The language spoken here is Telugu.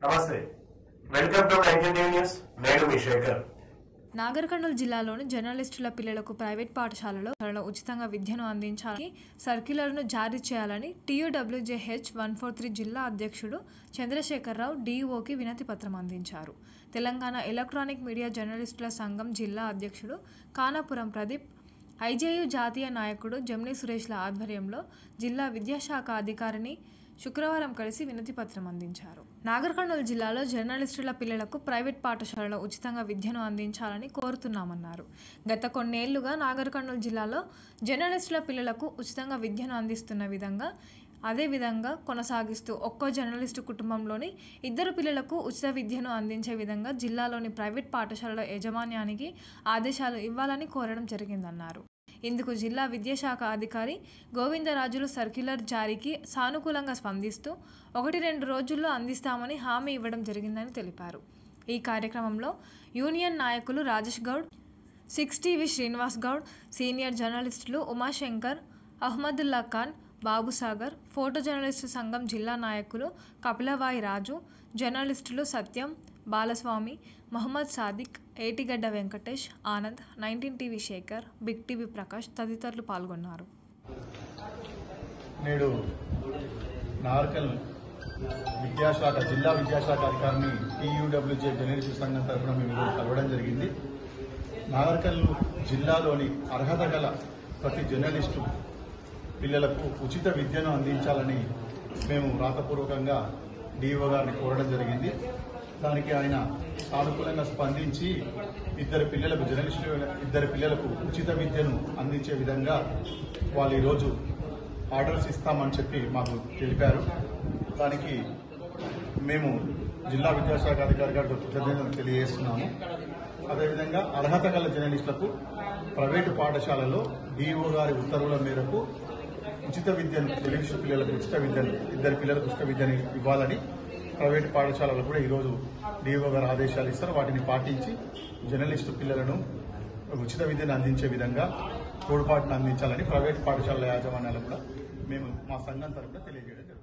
నమస్తే, వెల్కమ్ టు 19 న్యూస్. నేను మీ శేఖర్. నాగర్ కర్నూలు జిల్లాలోని జర్నలిస్టుల పిల్లలకు ప్రైవేట్ పాఠశాలలో ఉచితంగా విద్యను అందించాలని సర్క్యులర్ను జారీ చేయాలని TUWJH 143 జిల్లా అధ్యక్షుడు చంద్రశేఖరరావు DEOకి వినతి పత్రం అందించారు. తెలంగాణ ఎలక్ట్రానిక్ మీడియా జర్నలిస్టుల సంఘం జిల్లా అధ్యక్షుడు కానాపురం ప్రదీప్, IJU జాతీయ నాయకుడు జమ్ని సురేష్ల ఆధ్వర్యంలో జిల్లా విద్యాశాఖ అధికారిని శుక్రవారం కలిసి వినతి పత్రం అందించారు. నాగర్ కర్నూలు జిల్లాలో జర్నలిస్టుల పిల్లలకు ప్రైవేట్ పాఠశాలలో ఉచితంగా విద్యను అందించాలని కోరుతున్నామన్నారు. గత కొన్నేళ్లుగా నాగర్ కర్నూలు జిల్లాలో జర్నలిస్టుల పిల్లలకు ఉచితంగా విద్యను అందిస్తున్న అదేవిధంగా కొనసాగిస్తూ ఒక్కో జర్నలిస్టు కుటుంబంలోని 2 పిల్లలకు ఉచిత విద్యను అందించే విధంగా జిల్లాలోని ప్రైవేట్ పాఠశాలల యాజమాన్యానికి ఆదేశాలు ఇవ్వాలని కోరడం జరిగిందన్నారు. ఇందుకు జిల్లా విద్యాశాఖ అధికారి గోవిందరాజులు సర్క్యులర్ జారీకి సానుకూలంగా స్పందిస్తూ 1-2 రోజుల్లో అందిస్తామని హామీ ఇవ్వడం జరిగిందని తెలిపారు. ఈ కార్యక్రమంలో యూనియన్ నాయకులు రాజేష్ గౌడ్, 6TV శ్రీనివాస్ గౌడ్, సీనియర్ జర్నలిస్టులు ఉమాశంకర్, అహ్మదుల్లా ఖాన్, బాబుసాగర్, ఫోటో జర్నలిస్టు సంఘం జిల్లా నాయకులు కపిలవాయి రాజు, జర్నలిస్టులు Satyam, Balaswamy, Mohammed Sadiq, Etigadda Venkatesh, Anand, 19 TV Sekhar, Big TV Prakash తదితరులు పాల్గొన్నారు. నేడు నార్కల్ విద్యాశాఖ జిల్లా విద్యాశాఖ అధికారిని TUWJ జర్నలిస్టు సంఘం తరఫున మేము కలవడం జరిగింది. నార్కల్ జిల్లాలోని అర్హత గల ప్రతి జర్నలిస్టు పిల్లలకు ఉచిత విద్యను అందించాలని మేము రాతపూర్వకంగా DO గారిని కోరడం జరిగింది. దానికి ఆయన సానుకూలంగా స్పందించి 2 పిల్లలకు ఉచిత విద్యను అందించే విధంగా వాళ్ళు ఈరోజు ఆర్డర్స్ ఇస్తామని చెప్పి మాకు తెలిపారు. దానికి మేము జిల్లా విద్యాశాఖ అధికారి గారికి కృతజ్ఞతలు తెలియజేస్తున్నాము. అదేవిధంగా అర్హత గల జర్నలిస్టులకు ప్రైవేటు పాఠశాలలో DO గారి ఉత్తర్వుల మేరకు ఉచిత విద్యను జర్నలిస్టు పిల్లలకు 2 పిల్లలకు ఉచిత విద్యను ఇవ్వాలని ప్రైవేటు పాఠశాలలు కూడా ఈరోజు DO గారు ఆదేశాలు ఇస్తారు. వాటిని పాటించి జర్నలిస్టు పిల్లలను ఉచిత విద్యను అందించే విధంగా తోడ్పాటును అందించాలని ప్రైవేటు పాఠశాలల యాజమాన్యాలు కూడా మేము మా సంఘం తరఫున తెలియజేయడం జరుగుతుంది.